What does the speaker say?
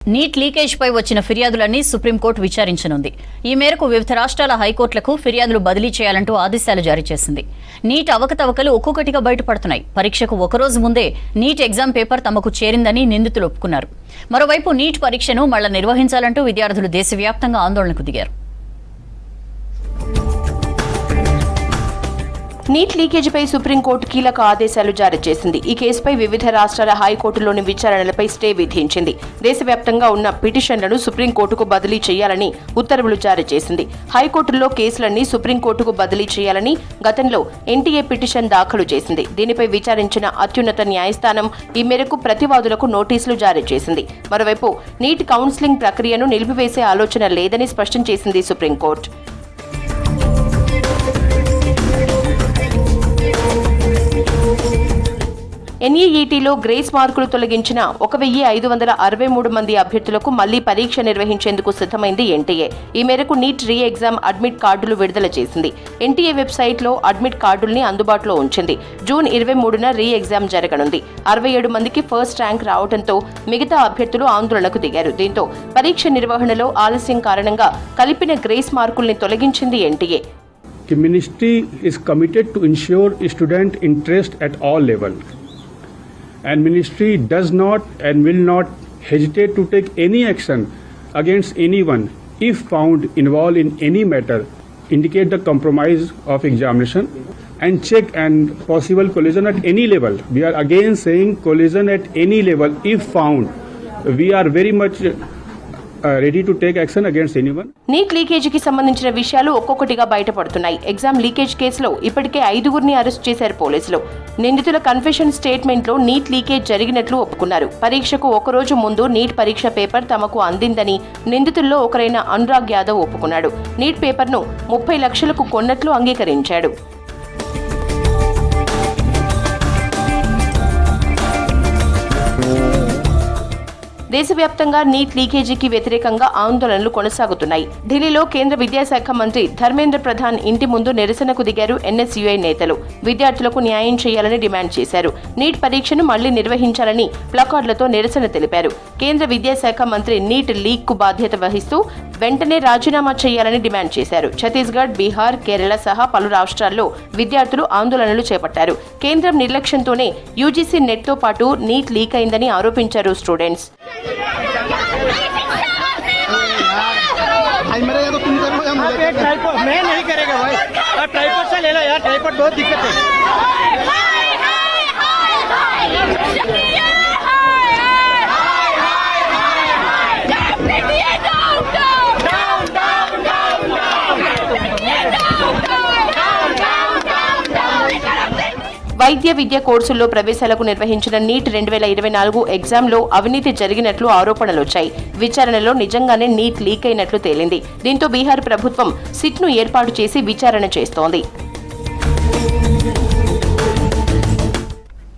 Neat leakage పై వచ్చిన ఫిర్యాదులన్నీ supreme court విచారించనుంది. ఈ మేరకు వివిధ రాష్ట్రాల హైకోర్టులకు ఫిర్యాదులు బదిలీ చేయాలంటూ ఆదేశాలు జారీ చేసింది. నీట్ అవకతవకలు ఒక్కొక్కటిగా బయటపడుతున్నాయి. పరీక్షకు ఒకరోజు ముందే నీట్ ఎగ్జామ్ పేపర్ తమకు చేరిందని నిందితులు ఒప్పుకున్నారు. మరోవైపు నీట్ పరీక్షను మళ్లీ నిర్వహించాలంటూ విద్యార్థులు దేశవ్యాప్తంగా ఆందోళనకు దిగారు. నీట్ లీకేజీపై సుప్రీంకోర్టు కీలక ఆదేశాలు జారీ చేసింది. ఈ కేసుపై వివిధ రాష్ట్రాల హైకోర్టులోని విచారణలపై స్టే విధించింది. దేశవ్యాప్తంగా ఉన్న పిటిషన్లను సుప్రీంకోర్టుకు బదిలీ చేయాలని ఉత్తర్వులు జారీ చేసింది. హైకోర్టుల్లో కేసులన్నీ సుప్రీంకోర్టుకు బదిలీ చేయాలని గతంలో ఎన్టీఏ పిటిషన్ దాఖలు చేసింది. దీనిపై విచారించిన అత్యున్నత న్యాయస్థానం ఈ మేరకు ప్రతివాదులకు నోటీసులు జారీ చేసింది. మరోవైపు నీట్ కౌన్సిలింగ్ ప్రక్రియను నిలిపివేసే ఆలోచన లేదని స్పష్టం చేసింది సుప్రీంకోర్టు. ఎన్ఈఈటీలో గ్రేస్ మార్కులు తొలగించిన 1563 మంది అభ్యర్థులకు మళ్లీ పరీక్ష నిర్వహించేందుకు సిద్ధమైంది ఎన్టీఏ. ఈ మేరకు నీట్ రీ ఎగ్జామ్ అడ్మిట్ కార్డులు విడుదల చేసింది. ఎన్టీఏ వెబ్సైట్లో అడ్మిట్ కార్డుల్ని అందుబాటులో ఉంచింది. జూన్ 23న రీ ఎగ్జామ్ జరగనుంది. 67 మందికి ఫస్ట్ ర్యాంక్ రావడంతో మిగతా అభ్యర్థులు ఆందోళనకు దిగారు. దీంతో పరీక్ష నిర్వహణలో ఆలస్యం కారణంగా కలిపిన గ్రేస్ మార్కుల్ని తొలగించింది NTA. The ministry is committed to ensure student interest at all levels. And ministry does not and will not hesitate to take any action against anyone if found involved in any matter indicate the compromise of examination and check and possible collision at any level. We are again saying collision at any level if found. We are very much ready to take action against anyone. NEET లీకేజీకి సంబంధించిన విషయాలు ఒక్కొక్కటిగా బయటపడుతున్నాయి. Exam leakage కేసులో ఇప్పటికే 5గురిని arrest చేశారు పోలీసులు. నిందితుల confession స్టేట్మెంట్లో neat leakage జరిగినట్లు ఒప్పుకున్నారు. పరీక్షకు ఒకరోజు ముందు నీట్ పరీక్ష పేపర్ తమకు అందిందని నిందితుల్లో ఒకరైన అనురాగ్ యాదవ్ ఒప్పుకున్నాడు. నీట్ పేపర్ను 30 లక్షలకు కొన్నట్లు అంగీకరించాడు. దేశవ్యాప్తంగా నీట్ లీకేజీకి వ్యతిరేకంగా ఆందోళనలు కొనసాగుతున్నాయి. ఢిల్లీలో కేంద్ర విద్యాశాఖ మంత్రి ధర్మేంద్ర ప్రధాన్ ఇంటి ముందు నిరసనకు దిగారు ఎన్ఎస్యుఐ నేతలు. విద్యార్థులకు న్యాయం చేయాలని డిమాండ్ చేశారు. నీట్ పరీక్షను మళ్లీ నిర్వహించాలని ప్లకార్డులతో నిరసన తెలిపారు. కేంద్ర విద్యాశాఖ మంత్రి నీట్ లీక్ కు బాధ్యత వహిస్తూ వెంటనే రాజీనామా చేయాలని డిమాండ్ చేశారు. ఛత్తీస్గఢ్, బీహార్, కేరళ సహా పలు రాష్ట్రాల్లో విద్యార్థులు ఆందోళనలు చేపట్టారు. కేంద్రం నిర్లక్ష్యంతోనే యూజీసీ నెట్తో పాటు నీట్ లీక్ అయిందని ఆరోపించారు స్టూడెంట్స్. मैं नहीं करेगा भाई, आप ट्राइपॉड से ले लो यार, ट्राइपॉड बहुत दिक्कत है। వైద్య విద్య కోర్సుల్లో ప్రవేశాలకు నిర్వహించిన నీట్ 2024 ఎగ్జామ్లో అవినీతి జరిగినట్లు ఆరోపణలొచ్చాయి. విచారణలో నిజంగానే నీట్ లీక్ అయినట్లు తేలింది. దీంతో బీహార్ ప్రభుత్వం సిట్ను ఏర్పాటు చేసి విచారణ చేస్తోంది.